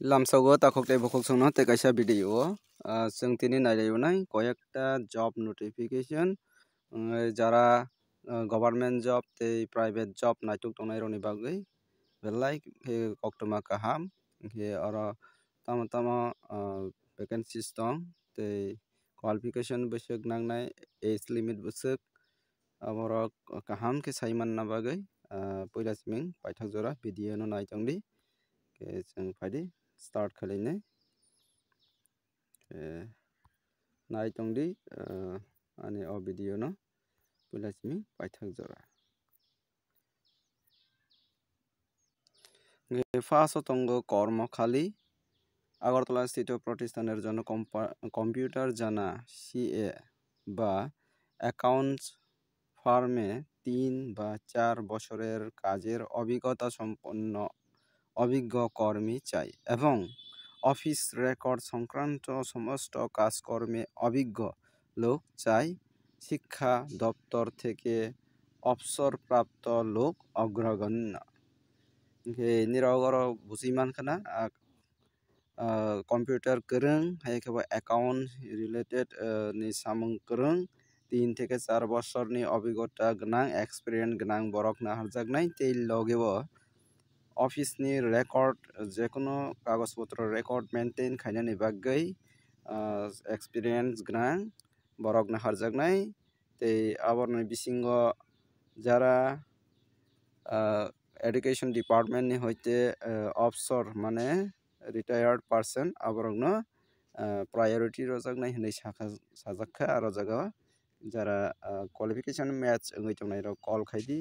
Lamsago takoktai bokol sungno te kaisa video जों tini nailaiunai কয়েকটা job notification jara government job tei private job naituk tongnai roni bagui belai koktoma kaham ke oro tamo tamo vacancies tong tei qualification bwsuk nangnai age limit bwsuk aborok kaham ke saimanna bagui puila siming paithak jora video no naitongdi ke जों faidi start khaline naitongdi ani o video no puila siming paithak jora first tongo কর্মখালি আগরতলা স্থিত প্রতিষ্ঠানের জন্য computer জানা CA বা accounts ফার্মে 3 বা 4 বছরের কাজের অভিজ্ঞতা সম্পন্ন অভিজ্ঞ কর্মী চাই এবং অফিস রেকর্ড সংক্রান্ত সমস্ত কাজকর্মে অভিজ্ঞ লোক চাই শিক্ষা দপ্তর থেকে অবসরপ্রাপ্ত লোক অগ্রগণ্য নিরগর বুঝিমান খানা কম্পিউটার गोरों हायखौबा एकाउन्ट रिलेटेड नि सामung गोरों 3 থেকে 4 বছরनि অভিজ্ঞতা गोनां एक्सपिरियेन्स गोनां बरकना हारजागनाय tei लगेबो अफिसनि रेकर्ड जेकुनु कागजपत्र रेकर्ड मेंटेन खायनायनि बागै एक्सपिरियेन्स गोनां Barkakana हारजागनाय tei aborni bisingo jara education department ni hoite অবসর মানে retired person aborokno priority rojaknai hinui sajakka aro jaga jara qualification match wngoi tongnai rok call khaidi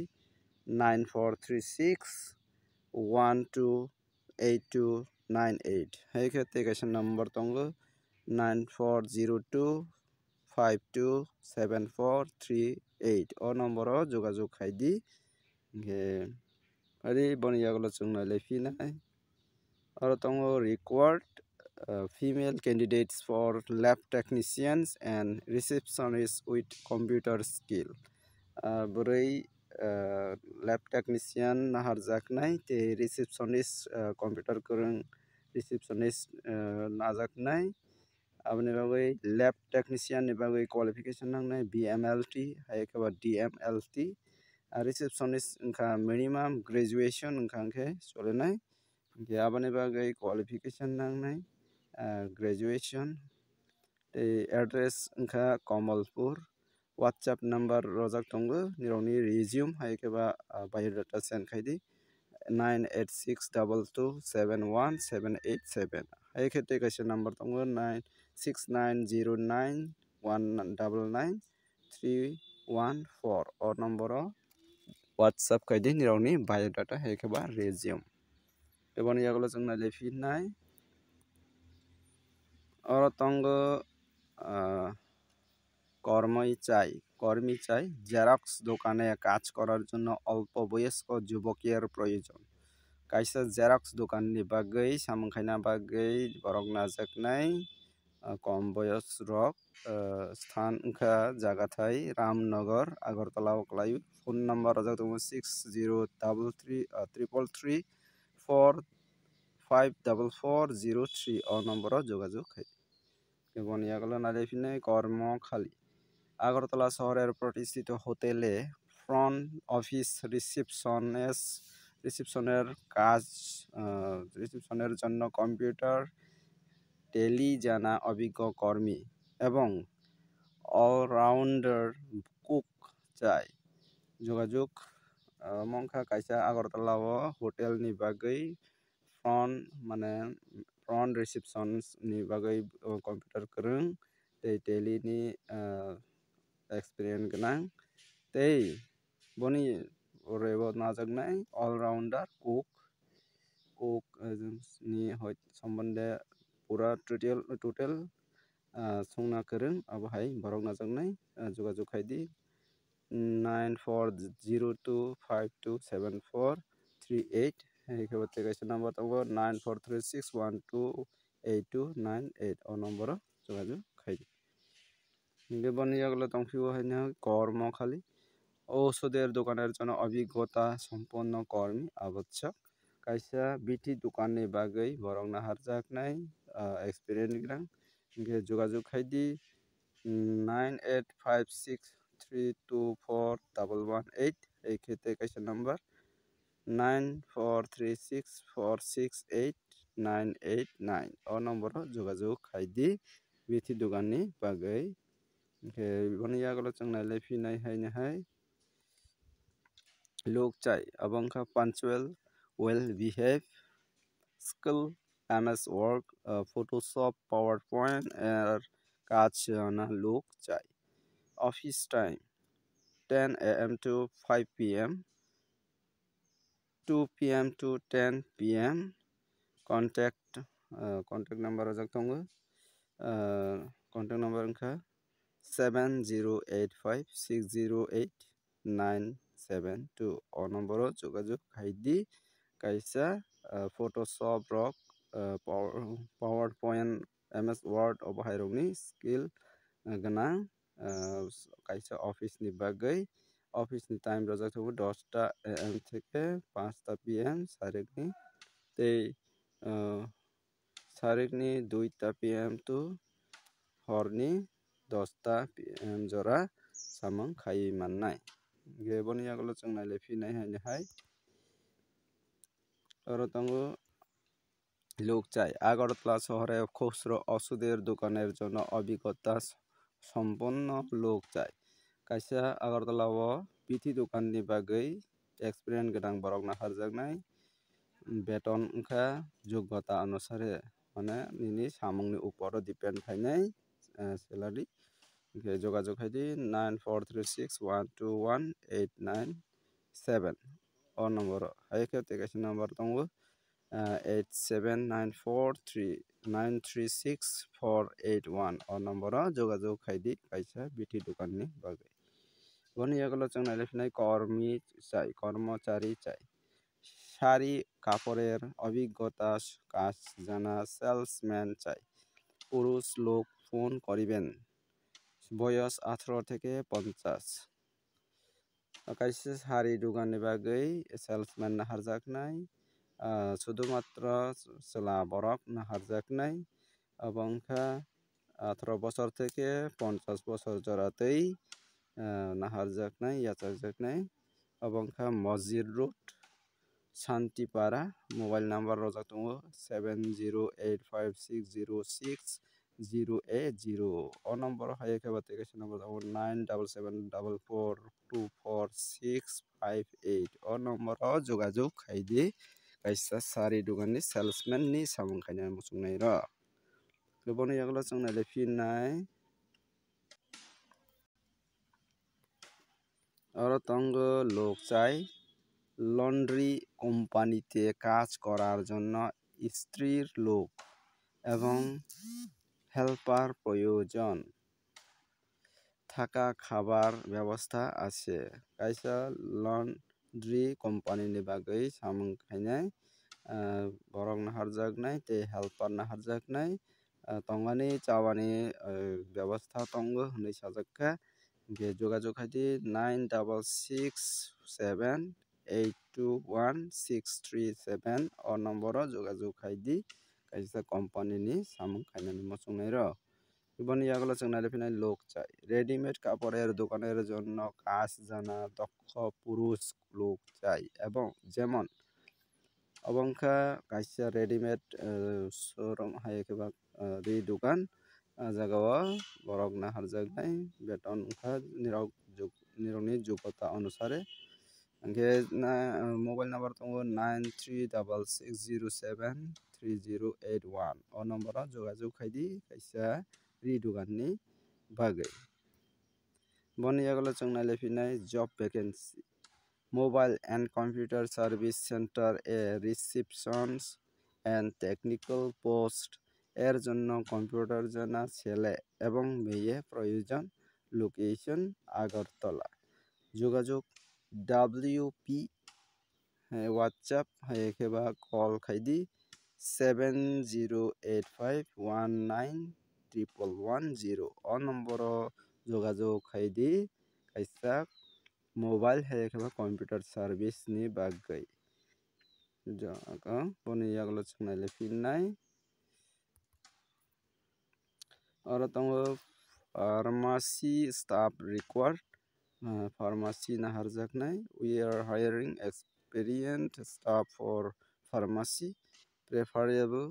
9436 128298 haikhe tei kaisa number tongo 9402 527438 o number o jogajog khaidi hingke ari boni yagola chung nailaifinai aro tongo required female candidates for lab technicians and receptionists with computer skill boroi lab technician naharjaknai tei receptionist computer goरों receptionist najaknai aboni bagui lab technician ni bagui qualification nangnai BMLT haikhe DMLT receptionist wngkha minimum graduation wngkha hingke cholinai aboni bagui qualification nangnai graduation tei address wngkha Kamalpur WhatsApp number rojak tongo nirokni resume haikhe biodata send khaidi 9862271787 haikhe tei kaisa number tongo 6909199314 o number o WhatsApp khaidi nirokni biodata haikhe resume eboni yagola chung nailaifinai oro tongo কর্মী চাই xerox দোকানে কাজ করার জন্য অল্প বয়স্ক যুবকের প্রয়োজন কাইসা xerox দোকাননি bagui samung khaina bagui borok najaknai kom boyos rok sthan wngkha jaga thai Ramnagar Agartala o klai phone number rojak tongo 603334554403 o number o jogajog khai eboni yagola nailaifinai কর্মখালি আগরতলা শহরের প্রতিষ্ঠিত হোটেলে ফ্রন্ট অফিস রিসেপশনের কাজ রিসেপশনের জন্য computer tele জানা অভিজ্ঞ কর্মী এবং অলরাউন্ডার কুক চাই যোগাযোগ মংখা কাইসা আগরতলা ও hotel ni bagui front reception ni bagui computer goरों tei teli ni experience goनां tei boni rebo najaknai all rounder cook ni sombonde pura total songna goरों abo hai borok najaknai jogajog khaidi 9402527438 haikhe tei kaisa number tongo 9436128298 o number o jogajog khaidi hingke boni yagola tongphio haino কর্মখালি ঔষধের দোকানের জন্য অভিজ্ঞতা সম্পন্ন কর্মী আবশ্যক kaisa biti dukan ni bagui borok no harjaknai experience gorang hingke jogajog khaidi 9856324118 ei khete kaisa number 9436468989 o number o jogajog khaidi biti dukan ni bagui hingke boni yagola chong nailai phinai haino hai lok chai abo wngkha punctual well behave skill MS Word Photoshop PowerPoint কাজ না লোক চাই office time 10 a.m. to 5 p.m. 2 p.m. to 10 p.m. contact number rojak tongo contact number wngkha 7085608972 o number o jogajog khaidi kaisa Photoshop rok PowerPoint MS Word o bahai rok ni skill ganang kaisa office ni bagui office ni time rojak tongo 10 am theke 5 pm sarik ni 2 pm to horni 10 pm jora samung khai mannai hingke boni yagola chong nailai phinai haino hai oro tongo লোক চাই আগরতলা শহরে খুচরো ওষুধের দোকানের জন্য অভিজ্ঞতা সম্পন্ন লোক চাই kaisa Agartala o bithi dokan ni bagui experience gonan borok no harjaknai beton wngkha yogyota anusare mane nini samung ni upor o depend khainai salary hingke jogajog khaidi 9436121897 o number o hai khe kaisa number tongo 8794393641 o number o jogajog khaidi kaisa bithi dokan ni bagui boni yagola chong nailai phinai kormi chai kormachari chai sari কাপড়ের অভিজ্ঞতা কাজ জানা salesman চাই পুরুষ লোক phone করিবেন বয়স 18 থেকে 50 kaisa sari dogan ni bagui salesman na harjaknai শুধুমাত্র chela borok na harjaknai abo wngkha 18 বছর থেকে 50 বছর joratui naharjaknai yachakjaknai abo wngkha Mosjid Road Shantipara mobile number rojak tongo 7085606080 o number hai khe ba kaisa number tongo 9774244658 o number o jogajog khaidi kaisa sari dogan ni salesman ni samung khainai muchungnai rok boni yagola chong nailai phinai oro tongo lok chai laundry কোম্পানিতে কাজ করার জন্য স্ত্রীর লোক এবং helper প্রয়োজন থাকা খাবার ব্যবস্থা আছে kaisa laundry company ni bagui samung khainai borok no harjaknai tei helper no harjaknai tongmani chabani ব্যবস্থা tongo hinui sajakka hingke jogajog khaidi 9667821637 o number o jogajog khaidi kaisa company ni samung khainani muchungnai rok boni yagola chong nailai phinai lok chai readymade কাপড়ের দোকানের জন্য কাজ জানা দক্ষ পুরুষ লোক চাই এবং যেমন অবংখা kaisa readymade showroom hai kheba ri dogan jagao borok no harjaknai beton wngkha nirok ni yogyota anusare hingke mobile number tongo 9366073081 o number o jogajog khaidi kaisa ri dogan ni bagui boni yagola chong nailai phinai job vacancy mobile and computer service center a reception and technical post এর জন্য computer জানা ছেলে এবং মেয়ে প্রয়োজন location Agartala যোগাযোগ WP WhatsApp hai kheba call khaidi 7085191110 o number o jogajog khaidi kaisa mobile hai kheba computer service ni bagui boni yaglo chungnai lefinai aro tongo pharmacy staff required pharmacy na harjaknai we are hiring experienced staff for pharmacy preferable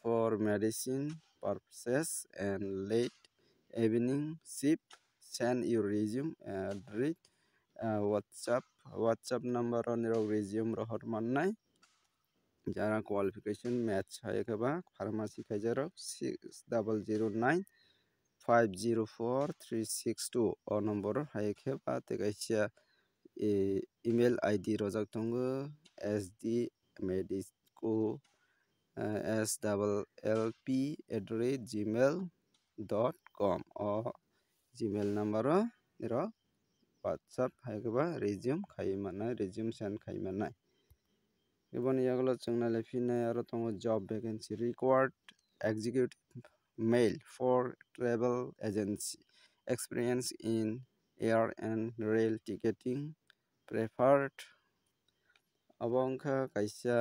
for medicine purposes and late evening shift send your resume and read WhatsApp number on your resume rohor mannai jara qualification match hayakaba pharmacy khajarok 6009 504362 o number hayakeba tegaisia email ID rojak tongo sdmedisco sllp@gmail.com o gmail number ro WhatsApp hayakaba resume khaimanai resume send khaimanai iboni yaglo chungna lefinai aro tongo job vacancy required executive male for travel agency experience in air and rail ticketing preferred abongkha kaisa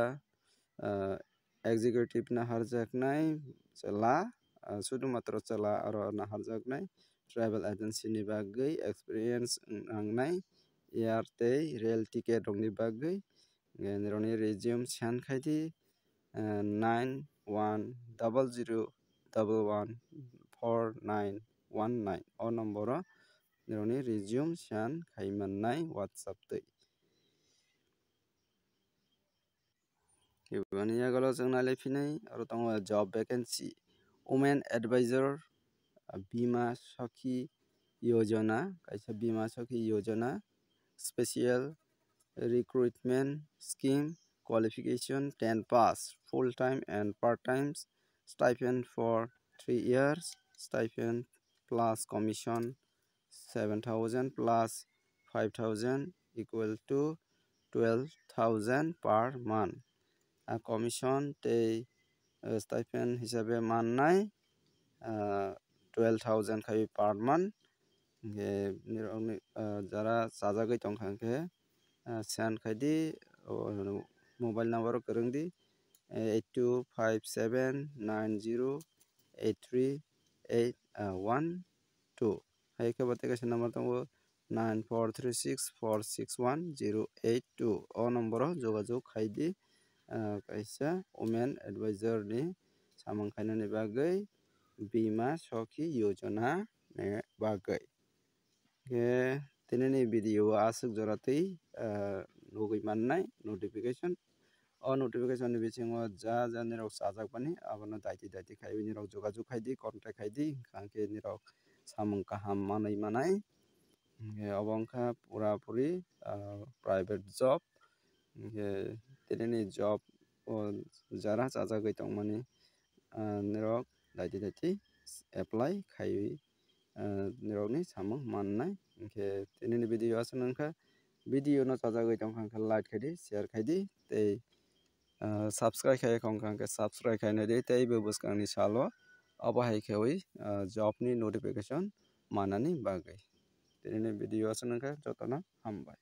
executive na harjaknai chela sudhumatro chela aro na harjaknai travel agency ni bagui experience nangnai air tei rail ticket rok ni bagui nirokni resume send khaidi 9100114919 o number o nirokni resume send khaimannai WhatsApp tui iboni yagalo chungna lefinai aro tongo job vacancy women advisor bima sakhi yojana kaisa bima sakhi yojana special recruitment scheme qualification 10 pass full time and part time stipend for 3 years stipend plus commission 7000 plus 5000 equal to 12000 per month commission tei stipend hisabe mannai 12000 khai per month jara chajagui tongkha khe send khaidi mobile number kwrwngdi 8257908381 hai khe bote kaisa number tongo 9436461082 o number o jogajog khaidi kaisa women advisor ni samung khainani bagui bima sakhi yojana ni bagui khe tinini video o asuk jora tui nugui mannai notification o notification ni bisingo ja nirok chajakbani abono daiti khaiwi nirok jogajog khaidi contact khaidi hingkha nirok samung kaham manui manai obo wngkha pura puri private job tinini job o jara chajagui tongmani nirok daiti apply khaiwi nirokni samung mannai hingkhe tinini video asuk wngkha video no chajagui tongkha wngkha like khaidi share khaidi tei subscribe khai wngkha hingkhe subscribe khainadi tei bo bwskang ni salo abo hai khewi job ni notification manani bagui tinini video asuk wngkha jotono hambai।